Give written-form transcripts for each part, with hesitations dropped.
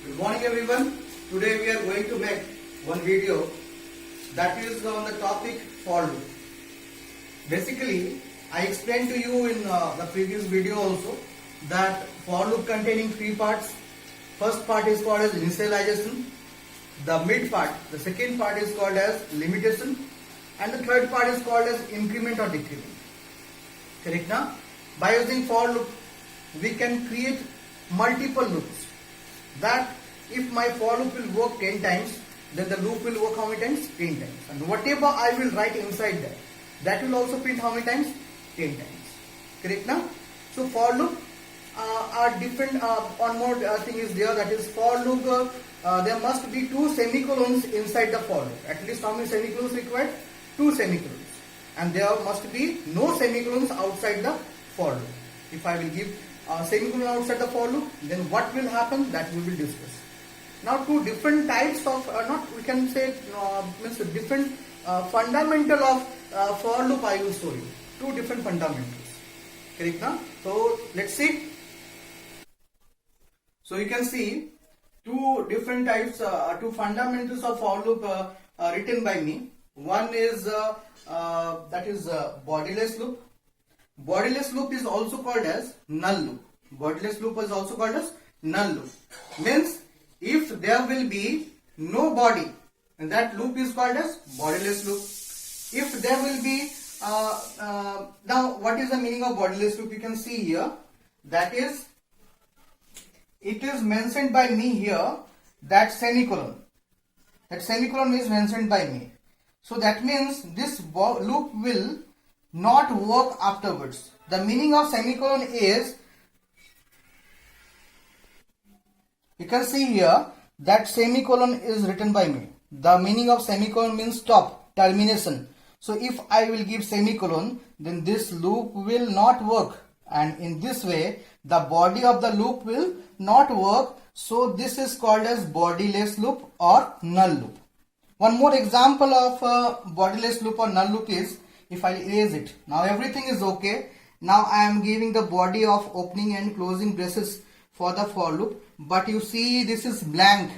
Good morning everyone. Today we are going to make one video that is on the topic for loop. Basically, I explained to you in the previous video also that for loop containing three parts. First part is called as initialization. The mid part, the second part is called as limitation, and the third part is called as increment or decrement. Correct now? By using for loop, we can create multiple loops. That if my for loop will work 10 times, then the loop will work how many times? 10 times. And whatever I will write inside that will also print how many times? 10 times. Correct now? So for loop are different. One more thing is there, that is for loop. There must be two semicolons inside the for loop. At least how many semicolons required? Two semicolons. And there must be no semicolons outside the for loop. If I will give semicolon outside the for loop, then what will happen? That we will discuss. Now, two different types of we can say means different fundamental of for loop I will show you. Two different fundamentals. Correct now? So let's see. So you can see two different types, two fundamentals of for loop written by me. One is that is bodiless loop. Bodiless loop is also called as null loop. Bodiless loop is also called as null loop. Means if there will be no body, and that loop is called as bodiless loop. If there will be now what is the meaning of bodiless loop? You can see here, that is, it is mentioned by me here, that semicolon. That semicolon is mentioned by me. So that means this loop will not work afterwards. The meaning of semicolon is, you can see here that semicolon is written by me. The meaning of semicolon means stop, termination. So if I will give semicolon, then this loop will not work, and in this way the body of the loop will not work. So this is called as bodiless loop or null loop. One more example of bodiless loop or null loop is, if I erase it, now everything is okay. Now I am giving the body of opening and closing braces for the for loop, but you see this is blank,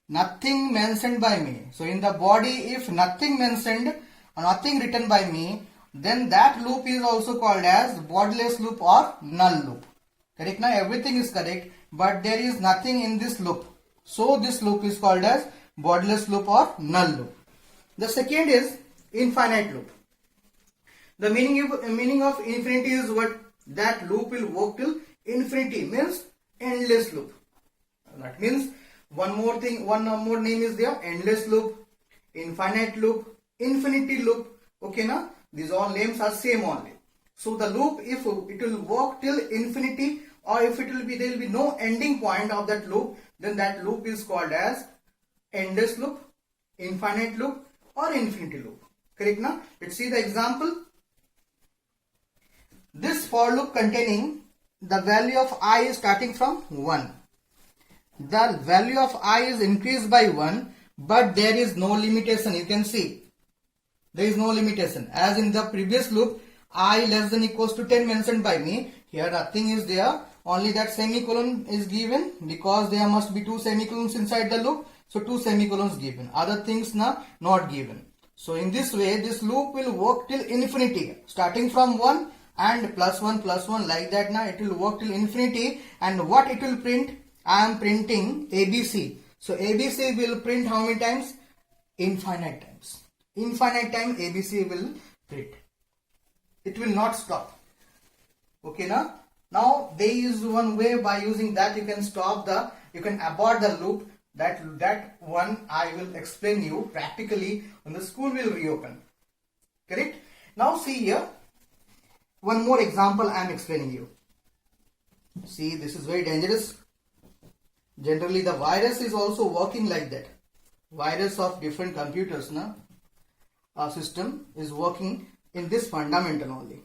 nothing mentioned by me. So in the body, if nothing mentioned or nothing written by me, then that loop is also called as bodiless loop or null loop. Correct now? Everything is correct, but there is nothing in this loop. So this loop is called as bodiless loop or null loop. The second is infinite loop. The meaning of infinity is what? That loop will work till infinity, means endless loop. That means one more name is there: endless loop, infinite loop, infinity loop. Okay now? These all names are same only. So the loop, if it will work till infinity, or if it will be, there will be no ending point of that loop, then that loop is called as endless loop, infinite loop, or infinity loop. Correct now? Let's see the example. This for loop containing the value of I is starting from 1. The value of I is increased by 1, but there is no limitation. You can see there is no limitation. As in the previous loop, I less than equals to 10 mentioned by me. Here nothing is there. Only that semicolon is given, because there must be two semicolons inside the loop. So two semicolons given. Other things not given. So in this way, this loop will work till infinity, starting from 1 and plus 1 like that. Now it will work till infinity. And what it will print? I am printing ABC. So ABC will print how many times? Infinite times. Infinite time ABC will print. It will not stop. Okay now? Now there is one way, by using that you can you can abort the loop. That one I will explain you practically when the school will reopen. Correct? Now see here, one more example I am explaining you. See, this is very dangerous. Generally the virus is also working like that. Virus of different computers system is working in this fundamental only.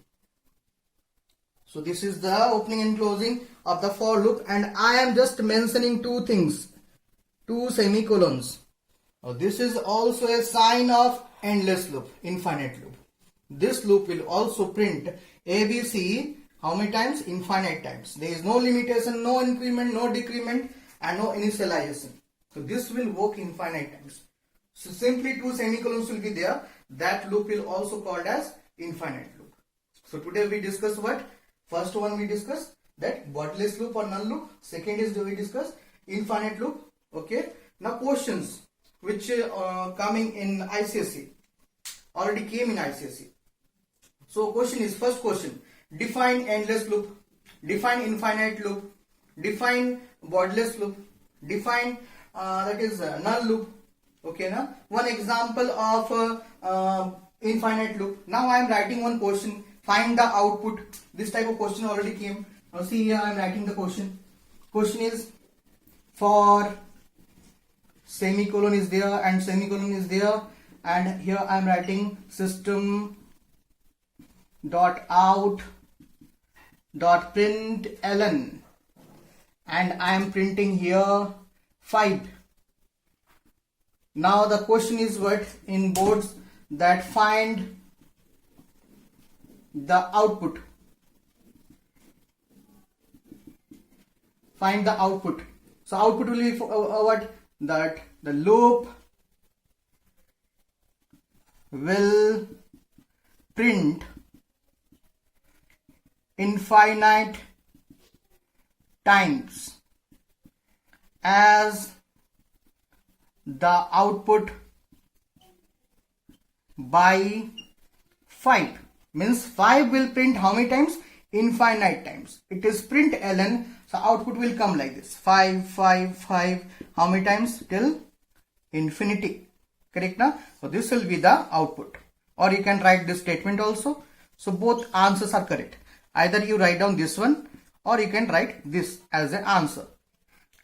So this is the opening and closing of the for loop, and I am just mentioning two things, two semicolons. Now this is also a sign of endless loop, infinite loop. This loop will also print ABC how many times? Infinite times. There is no limitation, no increment, no decrement, and no initialization. So this will work infinite times. So simply two semicolons will be there. That loop will also called as infinite loop. So today we discuss what? First one we discuss that borderless loop or null loop. Second is we discuss infinite loop. Okay. Now questions which coming in ICSE already came in ICSE. So question is first question: define endless loop, define infinite loop, define borderless loop, define that is null loop. Okay, now one example of infinite loop. Now I am writing one question. Find the output. This type of question already came. Now see here I am writing the question. Question is for semicolon is there and semicolon is there, and here I am writing system dot out dot println, and I am printing here 5. Now the question is what in boards that find the output. Find the output. So output will be what? That the loop will print infinite times as the output by 5. Means 5 will print how many times? Infinite times. It is print ln, so output will come like this: 5, 5, 5. How many times? Till infinity. Correct now? So this will be the output. Or you can write this statement also. So both answers are correct. Either you write down this one or you can write this as an answer.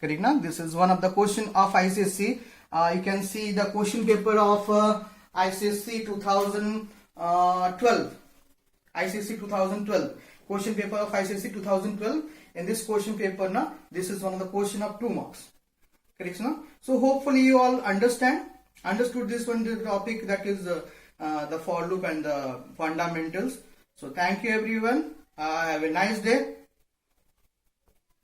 Correct now? This is one of the question of ICSE. You can see the question paper of ICSE 2012. ICSE 2012. Question paper of ICSE 2012. In this question paper, now this is one of the question of 2 marks. Correct now? So hopefully you all understood this one, the topic, that is the for loop and the fundamentals. So thank you everyone. Have a nice day.